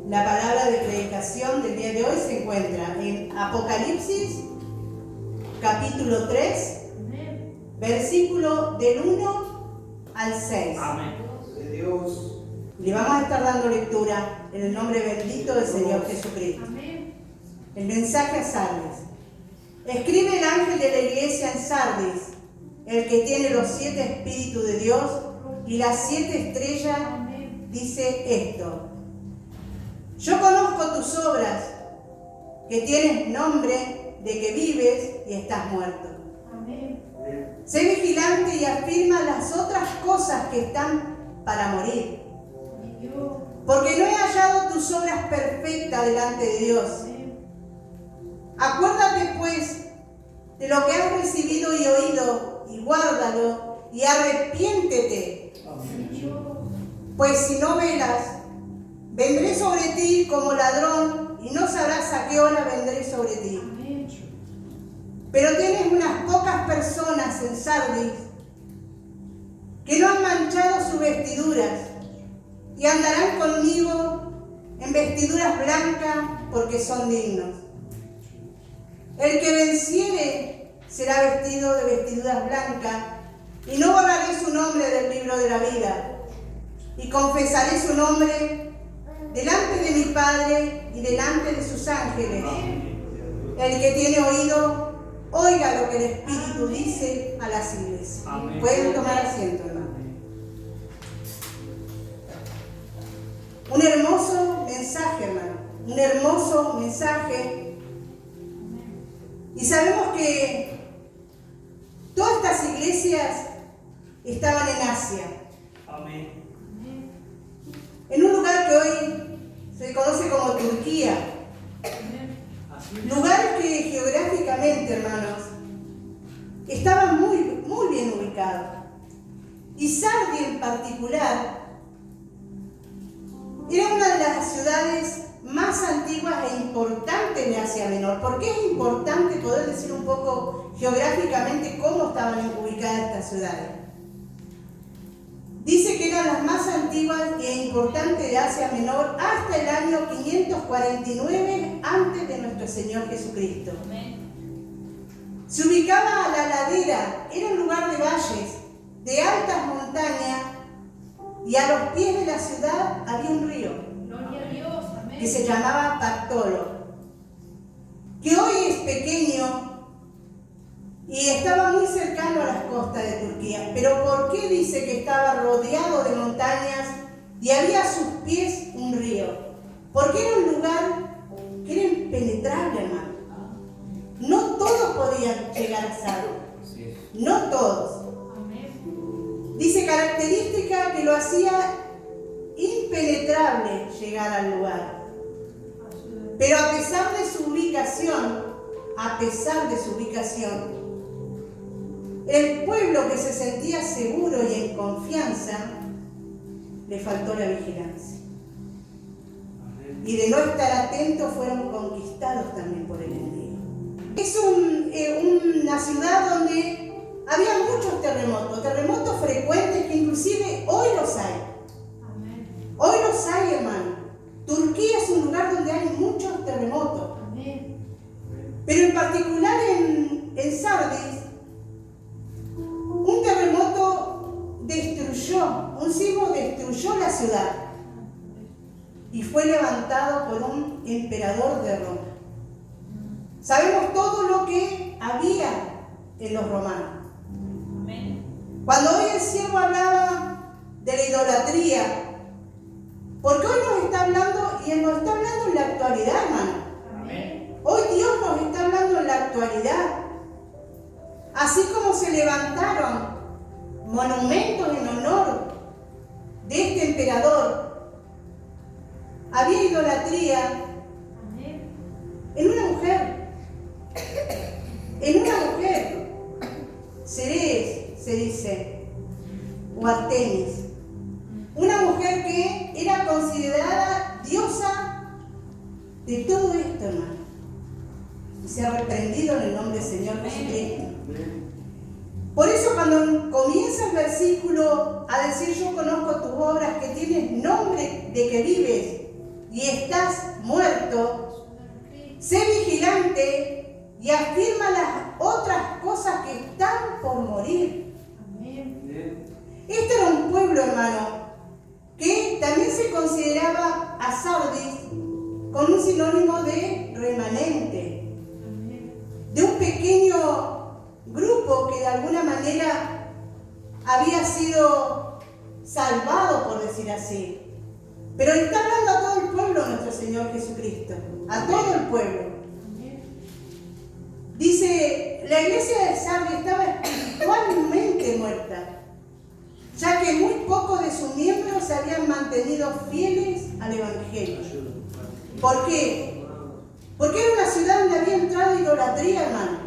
La palabra de predicación del día de hoy se encuentra en Apocalipsis, capítulo 3, versículo del 1 al 6. Amén. De Dios. Le vamos a estar dando lectura en el nombre bendito del Señor Jesucristo. Amén. El mensaje a Sardis. Escribe el ángel de la iglesia en Sardis, el que tiene los 7 espíritus de Dios y las 7 estrellas, dice esto: yo conozco tus obras, que tienes nombre de que vives y estás muerto. Amén. Sé vigilante y afirma las otras cosas que están para morir, porque no he hallado tus obras perfectas delante de Dios. Acuérdate pues de lo que has recibido y oído, y guárdalo, y arrepiéntete. Pues si no velas, vendré sobre ti como ladrón, y no sabrás a qué hora vendré sobre ti. Pero tienes unas pocas personas en Sardis que no han manchado sus vestiduras, y andarán conmigo en vestiduras blancas, porque son dignos. El que venciere será vestido de vestiduras blancas, y no borraré su nombre del libro de la vida, y confesaré su nombre delante de mi Padre y delante de sus ángeles. El que tiene oído, oiga lo que el Espíritu dice a las iglesias. Amén. Pueden tomar asiento, hermano. Un hermoso mensaje, hermano. Un hermoso mensaje. Y sabemos que todas estas iglesias estaban en Asia. Amén. En un lugar que hoy se conoce como Turquía. Lugar que geográficamente, hermanos, estaba muy bien ubicado. Y Sardis en particular era una de las ciudades más antiguas e importantes de Asia Menor. ¿Por qué es importante poder decir un poco geográficamente cómo estaban ubicadas estas ciudades? Dice que eran las más antiguas e importantes de Asia Menor hasta el año 549 antes de nuestro Señor Jesucristo. Se ubicaba a la ladera, era un lugar de valles, de altas montañas, y a los pies de la ciudad había un río que se llamaba Pactolo, que hoy es pequeño y estaba muy cercano a las costas de Turquía. Pero ¿por qué dice que estaba rodeado de montañas y había a sus pies un río? Porque era un lugar que era impenetrable, hermano. No todos podían llegar a Sardis. No todos. Dice característica que lo hacía impenetrable llegar al lugar. Pero a pesar de su ubicación, el pueblo que se sentía seguro y en confianza, le faltó la vigilancia. Y de no estar atentos fueron conquistados también por el enemigo. Es una ciudad donde había muchos terremotos frecuentes que inclusive hoy los hay. Hoy los hay, hermano. Turquía es un lugar donde hay muchos terremotos. Pero en particular en Sardis, un terremoto un sismo destruyó la ciudad y fue levantado por un emperador de Roma. Sabemos todo lo que había en los romanos. Cuando hoy el siervo hablaba de la idolatría, porque hoy nos está hablando, y nos está hablando en la actualidad, hermano. Hoy Dios nos está hablando en la actualidad. Así como se levantaron monumentos en honor de este emperador, había idolatría en una mujer. En una mujer. Ceres, se dice, o Artemis. Una mujer que era considerada diosa de todo esto, hermano. Y se ha reprendido en el nombre del Señor Jesucristo. Por eso cuando comienza el versículo a decir: yo conozco tus obras, que tienes nombre de que vives y y estás muerto, sé vigilante y afirma las otras cosas que están por morir. Este era un pueblo, hermano, que también se consideraba a Sardis con un sinónimo de remanente, de un pequeño grupo que de alguna manera había sido salvado, por decir así. Pero está hablando a todo el pueblo nuestro Señor Jesucristo, a todo el pueblo. Dice, la iglesia de Sardis estaba espiritualmente muerta, ya que muy pocos de sus miembros se habían mantenido fieles al Evangelio. ¿Por qué? Porque era una ciudad donde había entrado idolatría, hermano.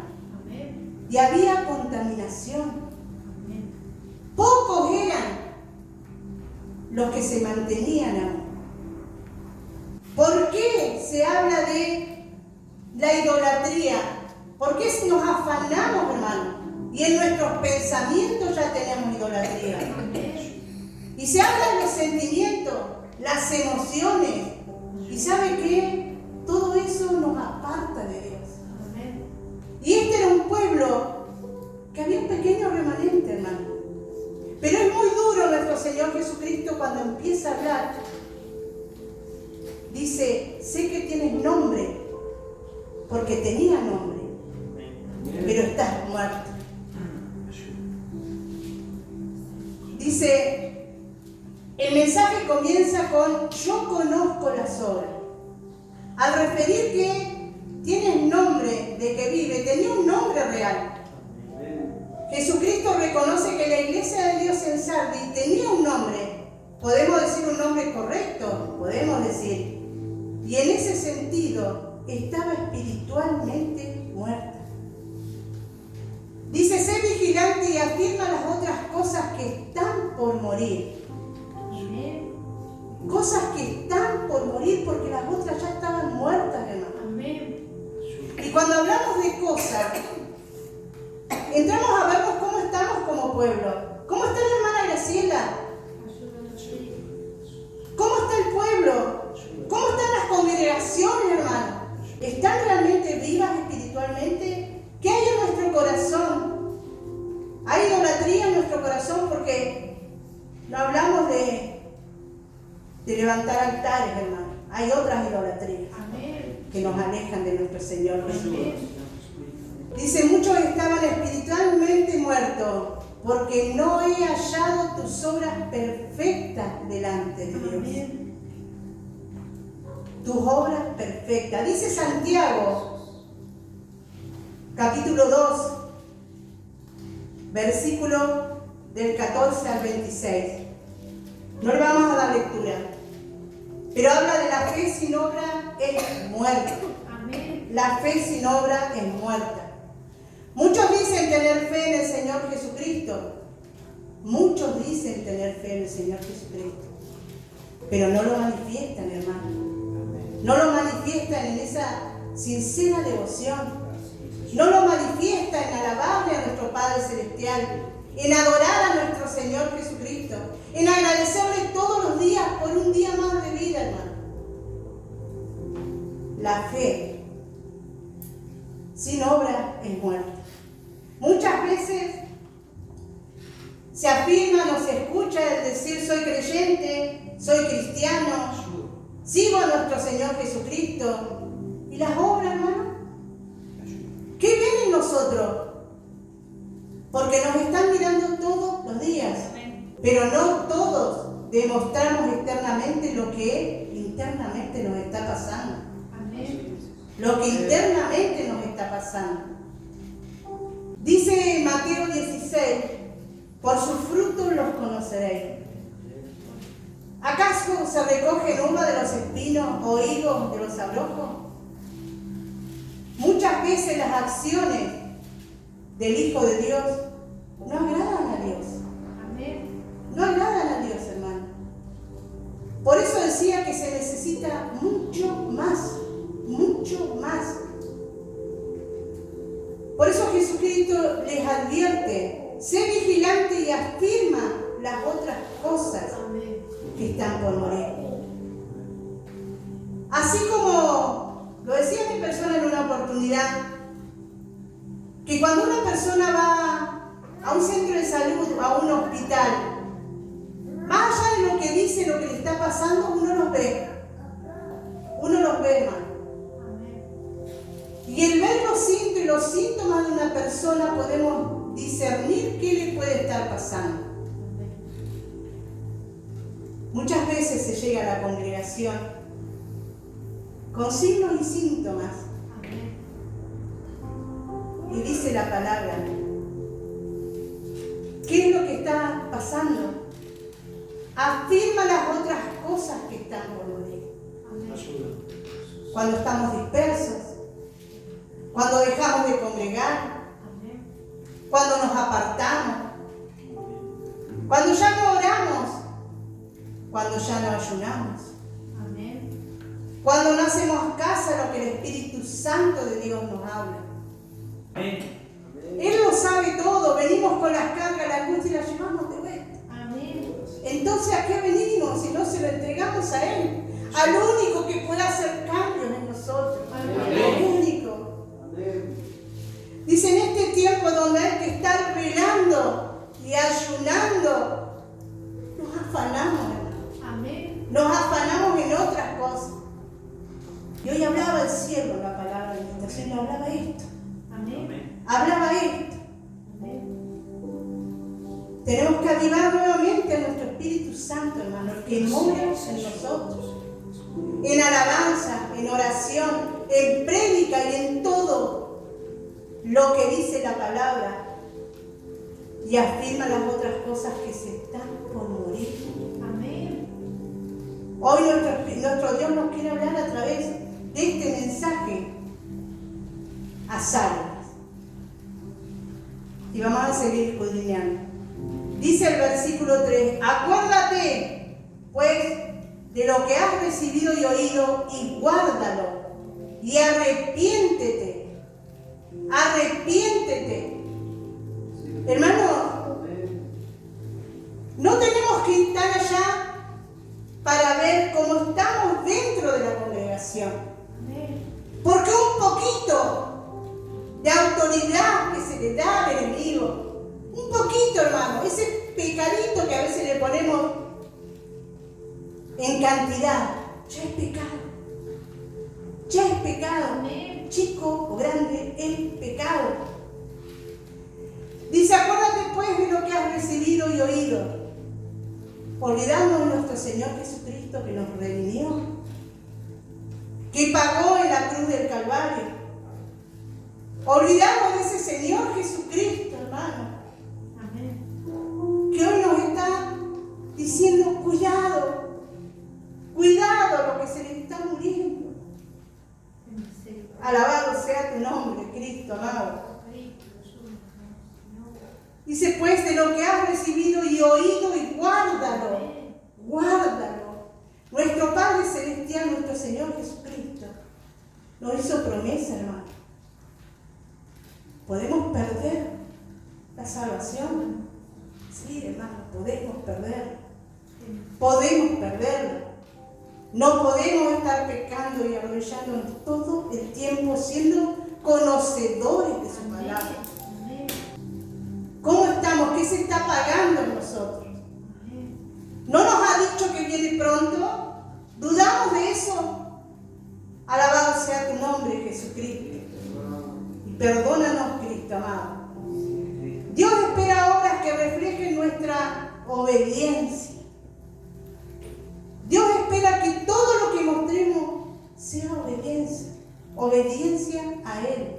Y había contaminación. Pocos eran los que se mantenían aún. ¿Por qué se habla de la idolatría? ¿Por qué nos afanamos, hermano? Y en nuestros pensamientos ya tenemos idolatría. Y se habla de los sentimientos, las emociones. ¿Y sabe qué? Todo eso nos aparta de Dios. Y este era un pueblo que había un pequeño remanente, hermano. Pero es muy duro nuestro Señor Jesucristo cuando empieza a hablar. Dice, sé que tienes nombre, porque tenía nombre, pero estás muerto. Dice, el mensaje comienza con, yo conozco las obras. Al referir que tienes nombre de que vive, tenía un nombre real. Jesucristo reconoce que la iglesia de Dios en Sardis tenía un nombre. Podemos decir un nombre correcto, podemos decir. Y en ese sentido, estaba espiritualmente muerta. Dice, sé vigilante y afirma las otras cosas que están por morir. Cosas que están por morir porque las otras ya estaban muertas, hermano. Y cuando hablamos de cosas, entramos a vernos cómo estamos como pueblo. ¿Cómo está la hermana Graciela? ¿Cómo está el pueblo? ¿Cómo están las congregaciones, hermano? ¿Están realmente vivas espiritualmente? ¿Qué hay en nuestro corazón? ¿Hay idolatría en nuestro corazón? Porque no hablamos de levantar altares, hermano. Hay otras idolatrías que nos alejan de nuestro Señor Jesús. Dice, muchos estaban espiritualmente muertos porque no he hallado tus obras perfectas delante de Dios. Tus obras perfectas. Dice Santiago, capítulo 2, versículo del 14 al 26. No le vamos a dar lectura, pero habla de la fe sin obra es muerta. La fe sin obra es muerta. Muchos dicen tener fe en el Señor Jesucristo. Muchos dicen tener fe en el Señor Jesucristo. Pero no lo manifiestan, hermano. No lo manifiestan en esa sincera devoción. No lo manifiestan en alabarle a nuestro Padre Celestial, en adorar a nuestro Señor Jesucristo, en agradecerle todos los días por un día más de vida, hermano. La fe sin obra es muerta. Muchas veces se afirma, no se escucha el decir soy creyente, soy cristiano, sigo a nuestro Señor Jesucristo. ¿Y las obras, hermano? ¿Qué ven en nosotros? Porque nos están mirando todos los días, pero no todos demostramos externamente lo que internamente nos está pasando. Lo que internamente nos está pasando. Dice Mateo 16, por sus frutos los conoceréis. ¿Acaso se recogen uvas de los espinos o higos de los abrojos? Muchas veces las acciones del Hijo de Dios no agradan a Dios. No agradan a Dios, hermano. Por eso decía que se necesita mucho más. Mucho más. Por eso Jesucristo les advierte, sé vigilante y afirma las otras cosas que están por morir. Así como lo decía mi persona en una oportunidad, que cuando una persona va a un centro de salud, a un hospital, más allá de lo que dice, lo que le está pasando, uno los ve. Uno los ve, hermano. Y el ver los síntomas de una persona podemos discernir qué le puede estar pasando. Muchas veces se llega a la congregación con signos y síntomas. Y dice la palabra, ¿qué es lo que está pasando? Afirma las otras cosas que están por morir. Cuando estamos dispersos, cuando dejamos de congregar, cuando nos apartamos, cuando ya no oramos, cuando ya no ayunamos, cuando no hacemos caso a lo que el Espíritu Santo de Dios nos habla. Él lo sabe todo, venimos con las cargas, la angustia y la llevamos de vuelta. Entonces, ¿a qué venimos si no se lo entregamos a Él? Al único que puede hacer cambios en nosotros. El único. Dice, en este tiempo donde hay que estar velando y ayunando, nos afanamos, hermano. Nos afanamos en otras cosas. Y hoy hablaba el cielo, la palabra de invitación, y hablaba esto. Hablaba esto. Tenemos que avivar nuevamente a nuestro Espíritu Santo, hermano, que mora en nosotros. En alabanza, en oración, en prédica y en todo lo que dice la palabra. Y afirma las otras cosas que se están por morir. Hoy nuestro Dios nos quiere hablar a través de este mensaje a salvas. Y vamos a seguir escudriñando. Dice el versículo 3, acuérdate, pues, de lo que has recibido y oído, y guárdalo, y arrepiéntete. Arrepiéntete. Hermano, no tenemos que estar allá para ver cómo estamos dentro de la congregación. Porque un poquito de autoridad que se le da al enemigo, un poquito, hermano, ese pecadito que a veces le ponemos en cantidad, ya es pecado. Ya es pecado. Chico o grande, es pecado. Dice, acuérdate pues de lo que has recibido y oído. Olvidamos de nuestro Señor Jesucristo que nos redimió, que pagó en la cruz del Calvario. Olvidamos de ese Señor Jesucristo, hermano. Que hoy nos está diciendo, cuidado, cuidado lo que se le está muriendo. Alabado sea tu nombre, Cristo amado. Dice, pues, de lo que has recibido y oído, y guárdalo, guárdalo. Nuestro Padre Celestial, nuestro Señor Jesucristo, nos hizo promesa, hermano. ¿Podemos perder la salvación? Sí, hermano, podemos perderla. Podemos perderla. No podemos estar pecando y arrodillándonos todo el tiempo siendo conocedores de su palabra. ¿Cómo estamos? ¿Qué se está pagando en nosotros? ¿No nos ha dicho que viene pronto? ¿Dudamos de eso? Alabado sea tu nombre, Jesucristo. Y perdónanos, Cristo amado. Dios espera obras que reflejen nuestra obediencia. Dios espera que todo lo que mostremos sea obediencia. Obediencia a Él.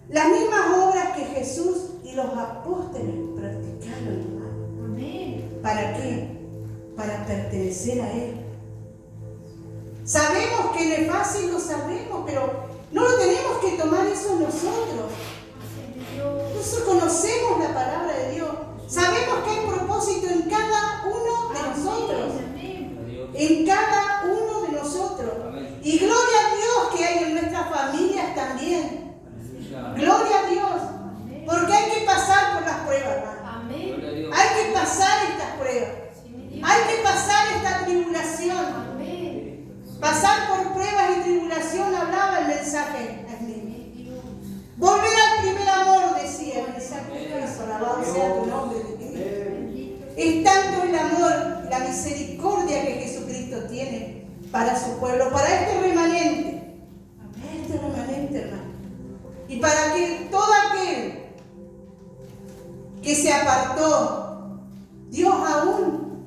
Las mismas obras que Jesús y los apóstoles practicaron, hermano. ¿Para qué? Para pertenecer a Él. Sabemos que no es fácil, lo sabemos, pero no lo tenemos que tomar eso nosotros. Nosotros conocemos la palabra de Dios. Sabemos que hay propósito en cada uno de nosotros. En cada uno de nosotros. Y gloria a Dios que hay en nuestras familias también. Gloria a Dios. Porque hay que pasar por las pruebas, hermano. Hay que pasar estas pruebas. Hay que pasar esta tribulación. mensaje es mío. Volver al primer amor, decía el sacrificio, alabado sea tu nombre. Es tanto el amor, la misericordia que Jesucristo tiene para su pueblo, para este remanente. Este remanente, hermano. Y para que todo aquel que se apartó, Dios aún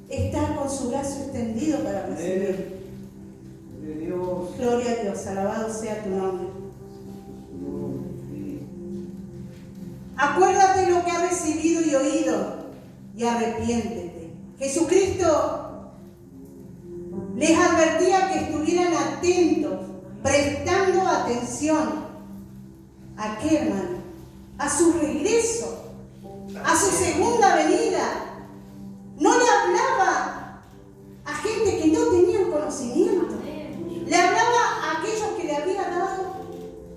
está con su brazo extendido para recibir. Gloria a Dios, alabado sea tu nombre. Acuérdate lo que has recibido y oído y arrepiéntete. Jesucristo les advertía que estuvieran atentos, prestando atención. ¿A qué, hermano? A su regreso, a su segunda venida. No le hablaba a gente que no tenía conocimiento. Le hablaba a aquellos que le había dado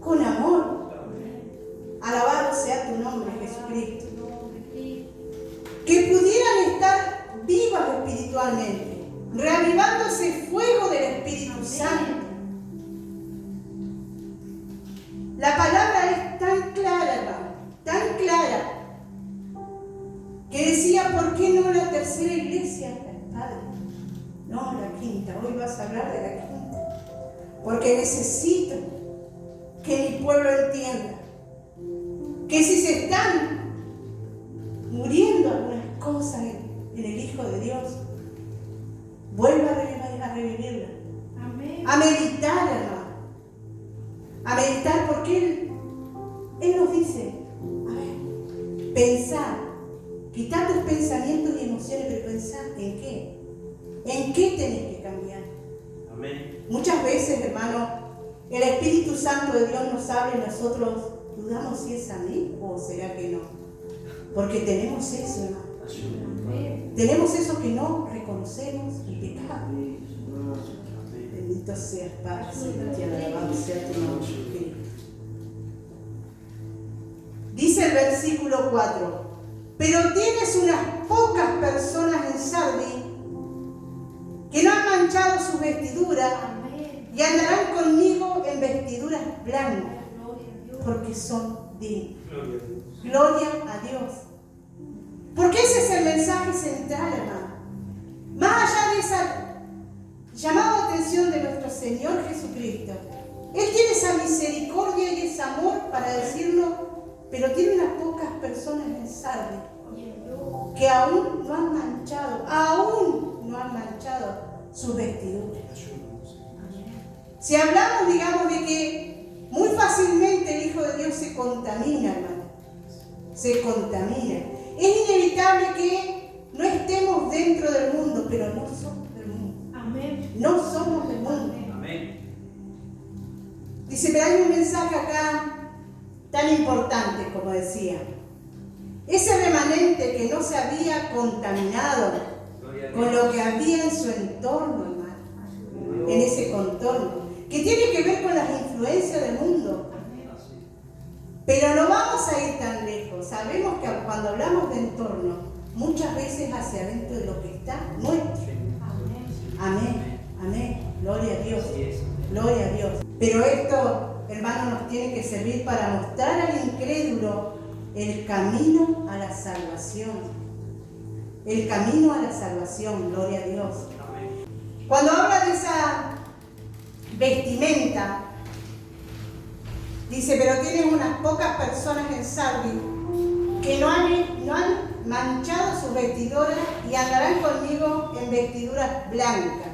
con amor. Alabado sea tu nombre, Jesucristo. Que pudieran estar vivas espiritualmente, reavivando ese fuego del Espíritu Santo. La palabra es tan clara, hermano, tan clara, que decía, ¿por qué no la tercera iglesia? Padre, no, la quinta, hoy vas a hablar de la quinta, porque necesito que mi pueblo entienda que si se están muriendo algunas cosas en el Hijo de Dios, vuelva a revivirla. Amén. A meditar, hermano. A meditar, porque Él nos dice, a ver, pensar, quitar tus pensamientos y emociones, pero pensar en qué. ¿En qué tenés que cambiar? Amén. Muchas veces, hermano, el Espíritu Santo de Dios nos habla y nosotros dudamos si es a mí o será que no. Porque tenemos eso, hermano. Tenemos eso que no reconocemos el pecado. Bendito seas, Padre celestial, alabado sea tu nombre. Dice el versículo 4: pero tienes unas pocas personas en Sardis que no han manchado sus vestiduras y andarán conmigo en vestiduras blancas, porque son dignos. Gloria a Dios. Porque ese es el mensaje central, hermano. Más allá de esa llamada de atención de nuestro Señor Jesucristo, Él tiene esa misericordia y ese amor para decirnos, pero tiene unas pocas personas en Sardis que aún no han manchado sus vestiduras. Si hablamos, digamos, de que muy fácilmente el Hijo de Dios se contamina, hermano, se contamina. Es inevitable que no estemos dentro del mundo, pero no somos del mundo. Amén. No somos del mundo. Amén. Dice, pero hay un mensaje acá tan importante, como decía. Ese remanente que no se había contaminado con lo que había en su entorno, hermano, en ese contorno, que tiene que ver con las influencias del mundo. Pero no vamos a ir tan lejos. Sabemos que cuando hablamos de entorno, muchas veces hacia adentro de lo que está nuestro. Amén. Amén. Gloria a Dios. Gloria a Dios. Pero esto, hermano, nos tiene que servir para mostrar al incrédulo el camino a la salvación. El camino a la salvación. Gloria a Dios. Cuando habla de esa vestimenta, dice, pero tienen unas pocas personas en Sardis que no han manchado sus vestiduras y andarán conmigo en vestiduras blancas.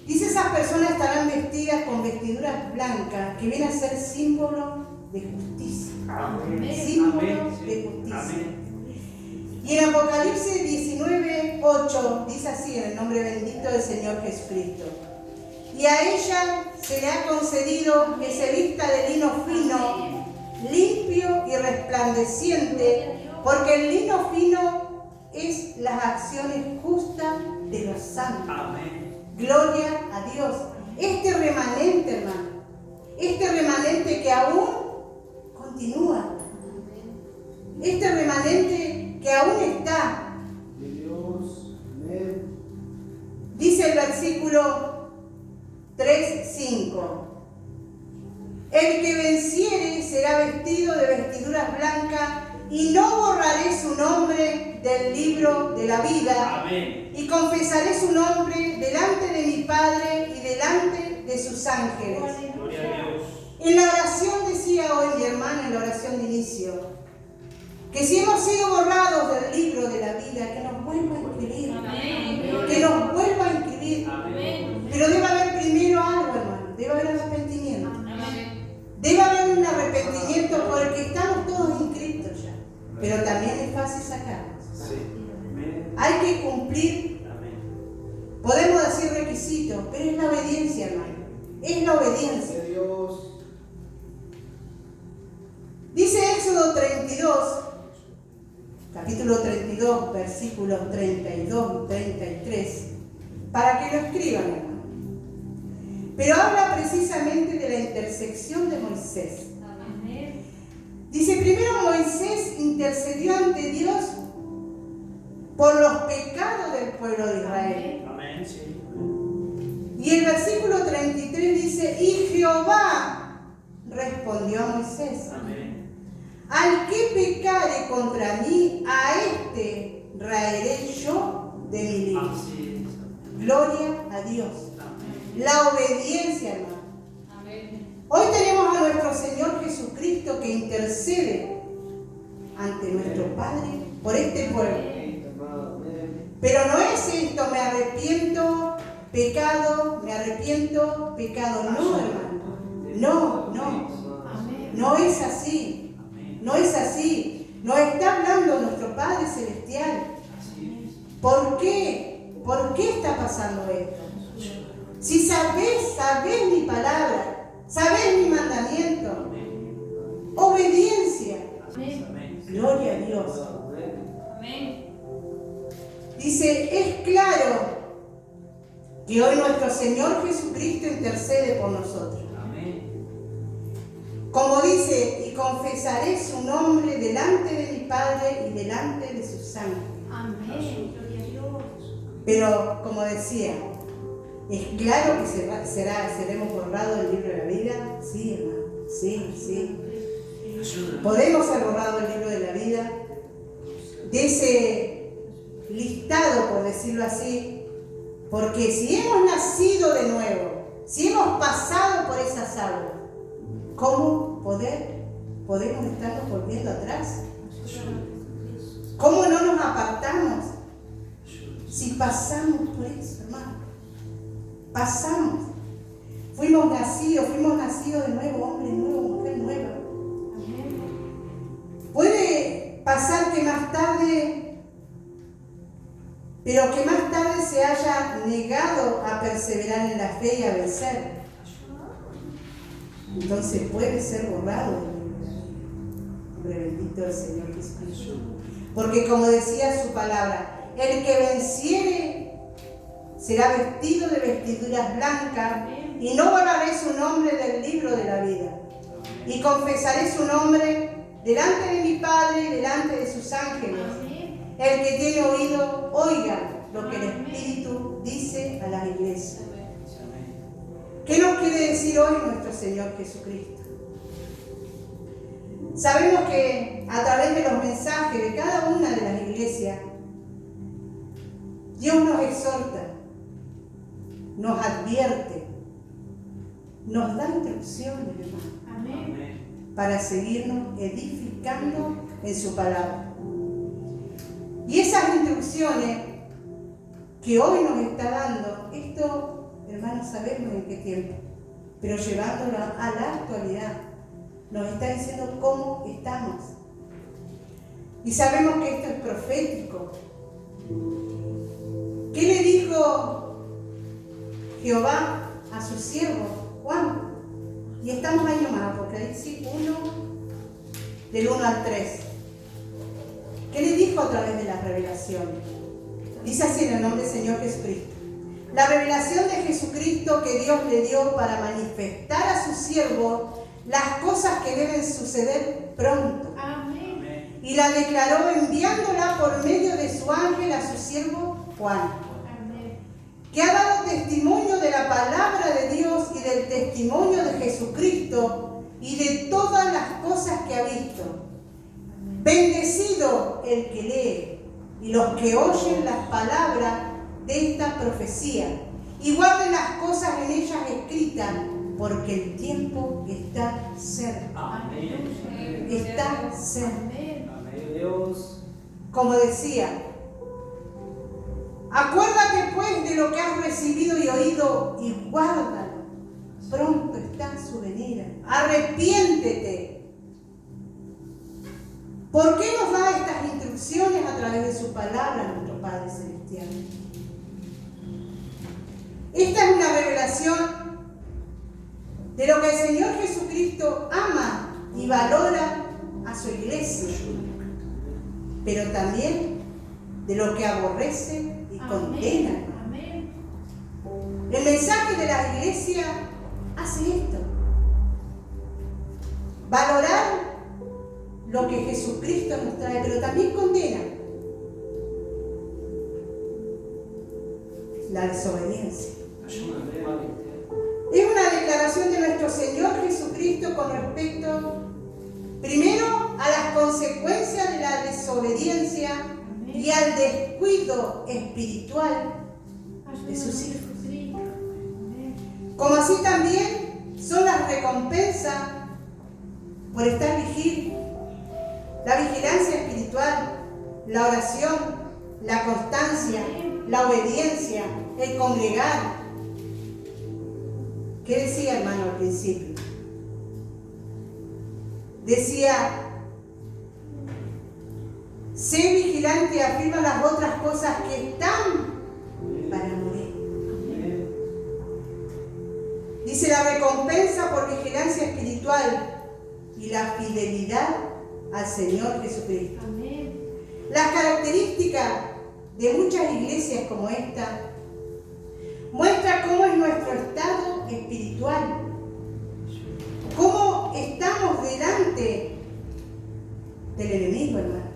Dice, esas personas estarán vestidas con vestiduras blancas, que viene a ser símbolo de justicia. Amén. Símbolo de justicia. Y en Apocalipsis 19:8 dice así, en el nombre bendito del Señor Jesucristo: y a ella se le ha concedido que se vista de lino fino, limpio y resplandeciente, porque el lino fino es las acciones justas de los santos. Amén. Gloria a Dios. Este remanente, hermano, este remanente que aún continúa, este remanente que aún está, dice el versículo 3:5. El que venciere será vestido de vestiduras blancas y no borraré su nombre del libro de la vida. Amén. Y confesaré su nombre delante de mi Padre y delante de sus ángeles. Gloria a Dios. En la oración decía hoy mi hermana, en la oración de inicio, que si hemos sido borrados del libro de la vida, que nos vuelva a inscribir. Amén. Que nos vuelva a inscribir. Amén. Pero debe haber primero algo, hermano. Debe haber arrepentimiento. Debe haber un arrepentimiento porque estamos todos inscritos ya. Pero también es fácil sacarnos. Sí. Amén. Hay que cumplir. Amén. Podemos decir requisitos, pero es la obediencia, hermano. Es la obediencia. Gloria a Dios. Dice Éxodo 32, capítulo 32, versículos 32 y 33, para que lo escriban, hermano. Pero habla precisamente de la intersección de Moisés. Dice, primero Moisés intercedió ante Dios por los pecados del pueblo de Israel. Amén. Sí. Y el versículo 33 dice, y Jehová respondió a Moisés, Amén. al que pecare contra mí, a este raeré yo de mi libro. Así es. Gloria a Dios. Amén. La obediencia, hermano. Hoy tenemos a nuestro Señor Jesucristo que intercede ante nuestro Padre por este pueblo. Pero no es esto, me arrepiento, pecado, me arrepiento, pecado. No, hermano. No. No es así. No es así. Nos está hablando nuestro Padre Celestial. Así es. ¿Por qué? ¿Por qué está pasando esto? Si sabés mi palabra, sabés mi mandamiento, obediencia. Amén. Gloria a Dios. Dice, es claro que hoy nuestro Señor Jesucristo intercede por nosotros. Amén. Como dice, y confesaré su nombre delante de mi Padre y delante de sus ángeles. Pero, como decía, ¿es claro que seremos borrados del libro de la vida? Sí, hermano. Sí. Podemos ser borrados del libro de la vida, de ese listado, por decirlo así, porque si hemos nacido de nuevo, si hemos pasado por esas aguas, ¿cómo podemos estarnos volviendo atrás? ¿Cómo no nos apartamos si pasamos por eso, hermano? Pasamos. Fuimos nacidos de nuevo, hombre nuevo, mujer nueva. Puede pasar que más tarde, pero que más tarde se haya negado a perseverar en la fe y a vencer. Entonces puede ser borrado. Hombre bendito el Señor Jesucristo. Porque como decía su palabra, el que venciere será vestido de vestiduras blancas y no borraré su nombre del libro de la vida. Y confesaré su nombre delante de mi Padre y delante de sus ángeles. El que tiene oído, oiga lo que el Espíritu dice a las iglesias. ¿Qué nos quiere decir hoy nuestro Señor Jesucristo? Sabemos que a través de los mensajes de cada una de las iglesias, Dios nos exhorta, nos advierte, nos da instrucciones, hermano, para seguirnos edificando en su palabra. Y esas instrucciones que hoy nos está dando, esto, hermanos, sabemos en qué tiempo, pero llevándolo a la actualidad, nos está diciendo cómo estamos. Y sabemos que esto es profético. ¿Qué le dijo Jehová a su siervo Juan? Y estamos ahí nomás, porque ahí sí, del 1 al 3. ¿Qué le dijo a través de las revelaciones? Dice así en el nombre del Señor Jesucristo. La revelación de Jesucristo que Dios le dio para manifestar a su siervo las cosas que deben suceder pronto. Amén. Y la declaró enviándola por medio de su ángel a su siervo Juan, Amén. que ha dado testimonio de la palabra de Dios del testimonio de Jesucristo y de todas las cosas que ha visto. Bendecido el que lee y los que oyen las palabras de esta profecía y guarden las cosas en ellas escritas, porque el tiempo está cerca. Amén. Está cerca. Amén, Dios. Como decía, acuérdate pues de lo que has recibido y oído y guárdalo. Pronto está su venida. Arrepiéntete. ¿Por qué nos da estas instrucciones a través de su palabra, nuestro Padre Celestial? Esta es una revelación de lo que el Señor Jesucristo ama y valora a su iglesia, pero también de lo que aborrece y condena. El mensaje de la iglesia hace esto: valorar lo que Jesucristo nos trae, pero también condena la desobediencia. Es una declaración de nuestro Señor Jesucristo con respecto, primero, a las consecuencias de la desobediencia y al descuido espiritual de sus hijos. Como así también son las recompensas por estar vigil, la vigilancia espiritual, la oración, la constancia, la obediencia, el congregar. ¿Qué decía, hermano, al principio? Decía, sé vigilante y afirma las otras cosas que están para morir. Dice la recompensa por vigilancia espiritual y la fidelidad al Señor Jesucristo. Las características de muchas iglesias como esta muestra cómo es nuestro estado espiritual, cómo estamos delante del enemigo, hermano.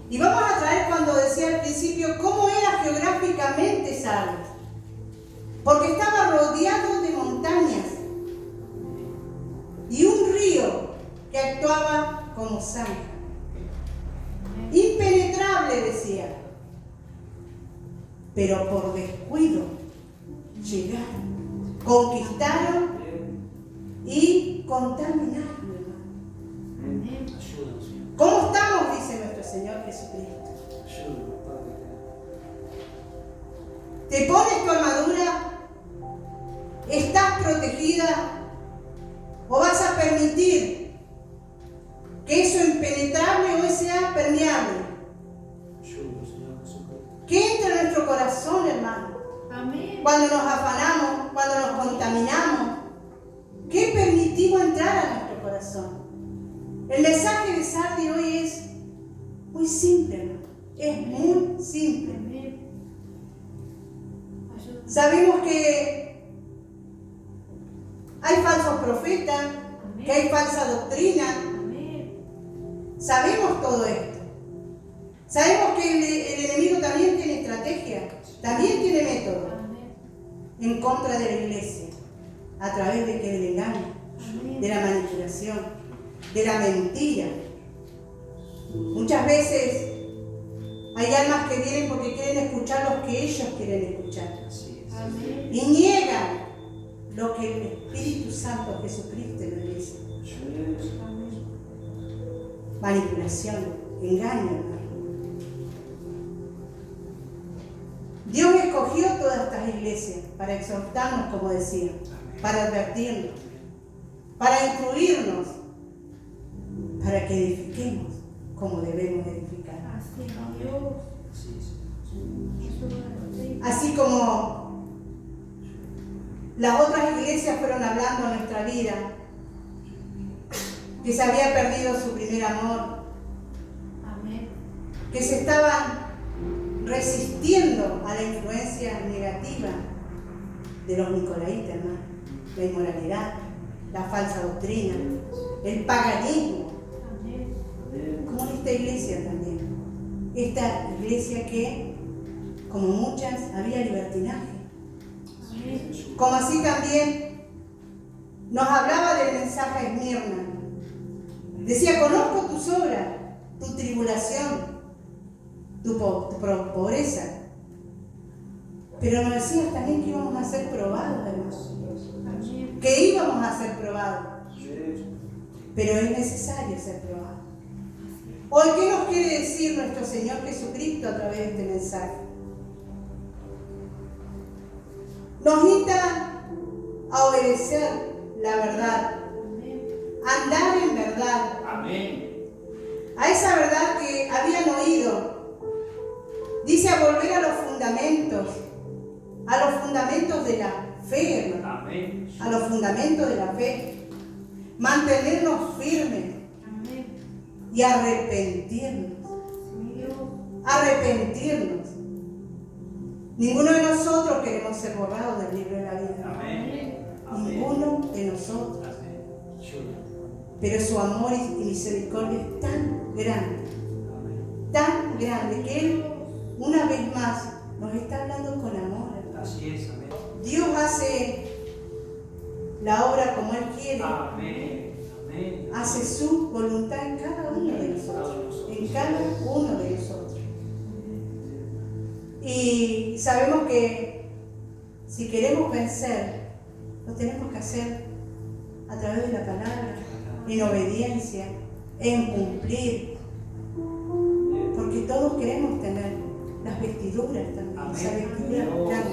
Y vamos a traer, cuando decía al principio, cómo era geográficamente Sardes, porque estaba rodeado de montañas y un río que actuaba como zanja. Impenetrable, decía. Pero por descuido llegaron, conquistaron y contaminaron. ¿Cómo estamos? Dice nuestro Señor Jesucristo. ¿Te pones tu armadura? ¿Estás protegida? ¿O vas a permitir que eso impenetrable hoy sea permeable? Que entre en nuestro corazón, hermano. Cuando nos afanamos, cuando nos contaminamos, ¿qué permitimos entrar a nuestro corazón? El mensaje de Sardi hoy es muy simple, hermano. Es muy simple. Sabemos que hay falsos profetas, que hay falsa doctrina. Sabemos todo esto. Sabemos que el enemigo también tiene estrategia, también tiene método en contra de la iglesia, a través de que del engaño, de la manipulación, de la mentira. Muchas veces hay almas que vienen porque quieren escuchar lo que ellos quieren escuchar y niegan lo que el Espíritu Santo Jesucristo les dice. Manipulación, engaño, hermano. Dios escogió todas estas iglesias para exhortarnos, como decía, para advertirnos, para instruirnos, para que edifiquemos como debemos edificar. Así como las otras iglesias fueron hablando en nuestra vida, que se había perdido su primer amor, que se estaban resistiendo a la influencia negativa de los nicolaitas, hermano, la inmoralidad, la falsa doctrina, el paganismo, como esta iglesia también, esta iglesia que, como muchas, había libertinaje, Como así también nos hablaba del mensaje a Esmirna. Decía, conozco tus obras, tu tribulación, tu pobreza. Pero nos decía también que íbamos a ser probados, hermanos. Que íbamos a ser probados. Pero es necesario ser probados. Hoy, ¿qué nos quiere decir nuestro Señor Jesucristo a través de este mensaje? Nos invita a obedecer la verdad, a andar en verdad. Amén. A esa verdad que habían oído. Dice a volver a los fundamentos de la fe, hermano. Amén. A los fundamentos de la fe. Mantenernos firmes. Y arrepentirnos. Arrepentirnos. Ninguno de nosotros queremos ser borrados del libro de la vida. Amén. Ninguno de nosotros. Pero su amor y misericordia es tan grande, que Él, una vez más, nos está hablando con amor. Así es, amén. Dios hace la obra como Él quiere. Amén. Amén. Hace su voluntad en cada uno de nosotros. En cada uno de nosotros. Y sabemos que si queremos vencer, lo tenemos que hacer a través de la palabra, en obediencia, en cumplir. Porque todos queremos tener las vestiduras también, esa vestidura blanca.